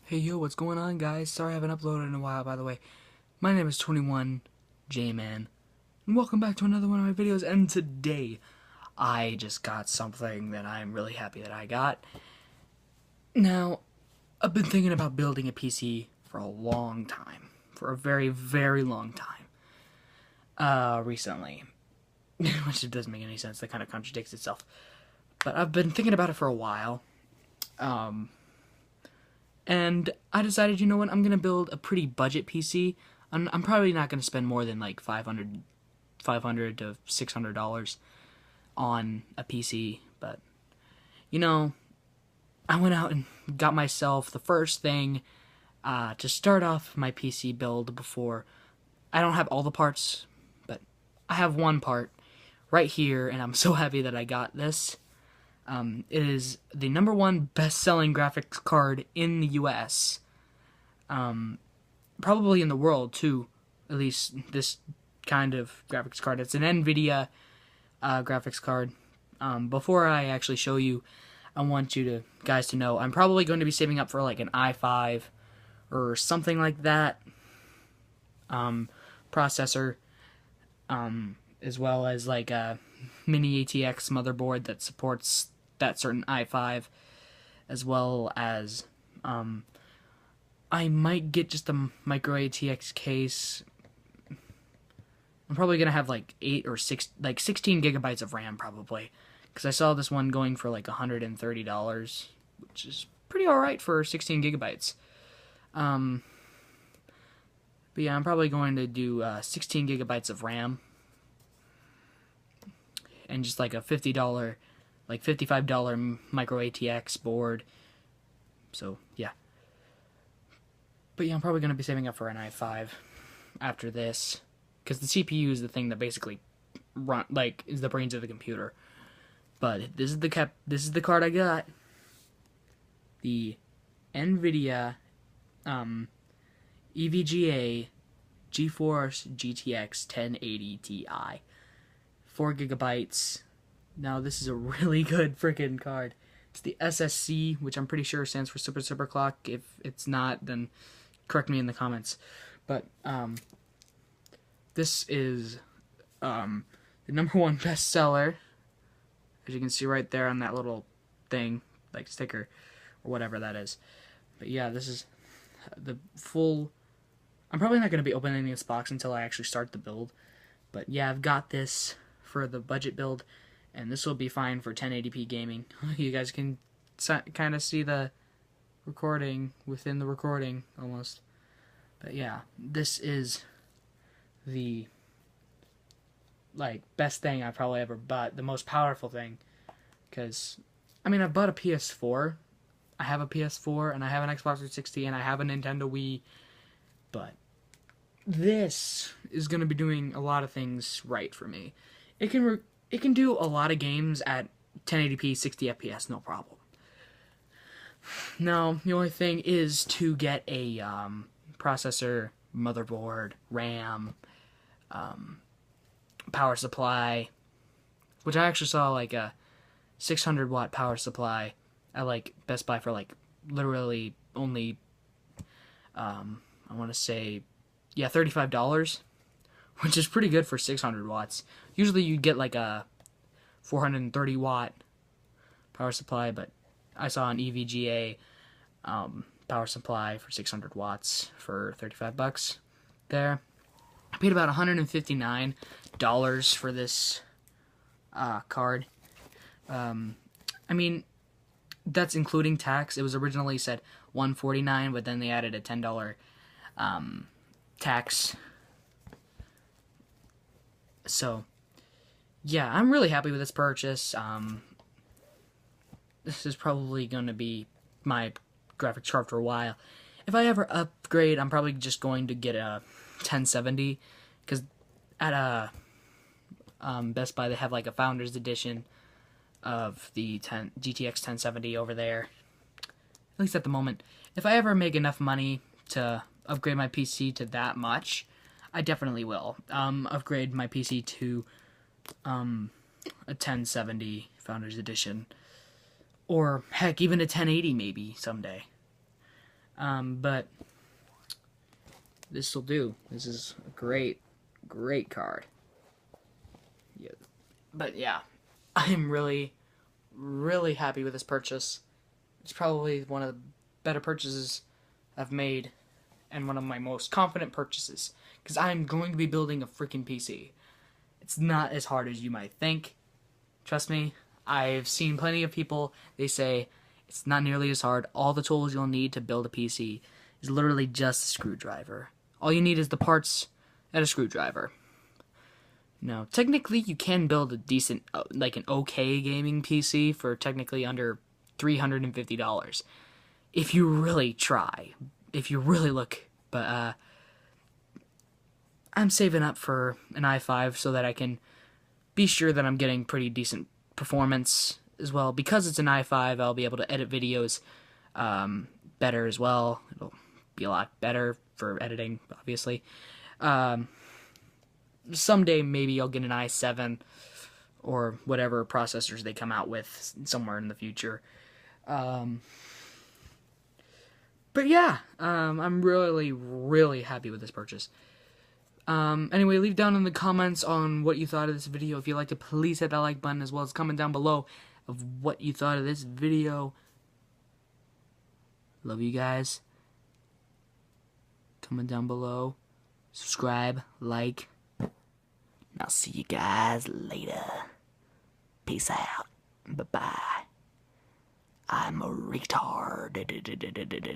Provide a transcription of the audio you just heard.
Hey yo, what's going on, guys? Sorry I haven't uploaded in a while, by the way. My name is 21J-Man, and welcome back to another one of my videos. And today, I just got something that I'm really happy that I got. Now, I've been thinking about building a PC for a long time. For a very, very long time. Recently. Which it doesn't make any sense. That kind of contradicts itself. But I've been thinking about it for a while. And I decided, you know what, I'm going to build a pretty budget PC. I'm probably not going to spend more than like $500 to $600 on a PC. But, you know, I went out and got myself the first thing to start off my PC build before. I don't have all the parts, but I have one part right here, and I'm so happy that I got this. It is the #1 best-selling graphics card in the U.S. Probably in the world, too. At least this kind of graphics card. It's an Nvidia graphics card. Before I actually show you, I want you guys to know I'm probably going to be saving up for like an i5 or something like that processor, as well as like a mini ATX motherboard that supports that certain i5, as well as I might get just a micro ATX case. I'm probably gonna have like 16 gigabytes of RAM probably, because I saw this one going for like $130, which is pretty alright for 16 gigabytes. But yeah, I'm probably going to do 16 gigabytes of RAM and just like a $50, like $55 micro ATX board. So yeah. But yeah, I'm probably going to be saving up for an i5 after this, because the CPU is the thing that basically is the brains of the computer. But this is the card I got. The Nvidia EVGA GeForce GTX 1080 Ti. 4 gigabytes. Now, this is a really good freaking card. It's the SSC, which I'm pretty sure stands for Super Clock. If it's not, then correct me in the comments. But this is the #1 bestseller, as you can see right there on that little thing, like sticker or whatever that is. But yeah, this is the full. I'm probably not going to be opening this box until I actually start the build. But yeah, I've got this for the budget build, and this will be fine for 1080p gaming. You guys can kind of see the recording within the recording, almost. But yeah, this is the best thing I probably ever bought, the most powerful thing. Because, I mean, I've bought a PS4. I have a PS4, and I have an Xbox 360, and I have a Nintendo Wii. But this is going to be doing a lot of things right for me. It can do a lot of games at 1080p, 60 FPS, no problem. Now, the only thing is to get a processor, motherboard, RAM, power supply, which I actually saw like a 600 watt power supply at like Best Buy for like literally only I want to say, yeah, $35, which is pretty good for 600 watts. Usually you get like a 430 watt power supply, but I saw an EVGA power supply for 600 watts for $35 there. I paid about $159 for this card. I mean, that's including tax. It was originally said $149, but then they added a $10 tax. So yeah, I'm really happy with this purchase. This is probably going to be my graphics card for a while. If I ever upgrade, I'm probably just going to get a 1070, because at Best Buy they have like a Founders Edition of the GTX 1070 over there. At least at the moment. If I ever make enough money to upgrade my PC to that much, I definitely will upgrade my PC to a 1070 Founders Edition, or heck, even a 1080 maybe someday. But this will do. This is a great card. Yeah. But yeah, I'm really happy with this purchase. It's probably one of the better purchases I've made, and one of my most confident purchases, because I'm going to be building a freaking PC. It's not as hard as you might think. Trust me, I've seen plenty of people, they say it's not nearly as hard. All the tools you'll need to build a PC is literally just a screwdriver. All you need is the parts and a screwdriver. Now, technically you can build a decent, like an okay gaming PC for technically under $350. If you really try. If you really look. But, I'm saving up for an i5 so that I can be sure that I'm getting pretty decent performance as well. Because it's an i5, I'll be able to edit videos better as well. It'll be a lot better for editing, obviously. Someday maybe I'll get an i7 or whatever processors they come out with somewhere in the future. But yeah, I'm really happy with this purchase. Anyway, leave down in the comments on what you thought of this video. If you liked it, please hit that like button, as well as comment down below of what you thought of this video. Love you guys. Comment down below. Subscribe, like. And I'll see you guys later. Peace out. Bye-bye. I'm a retard.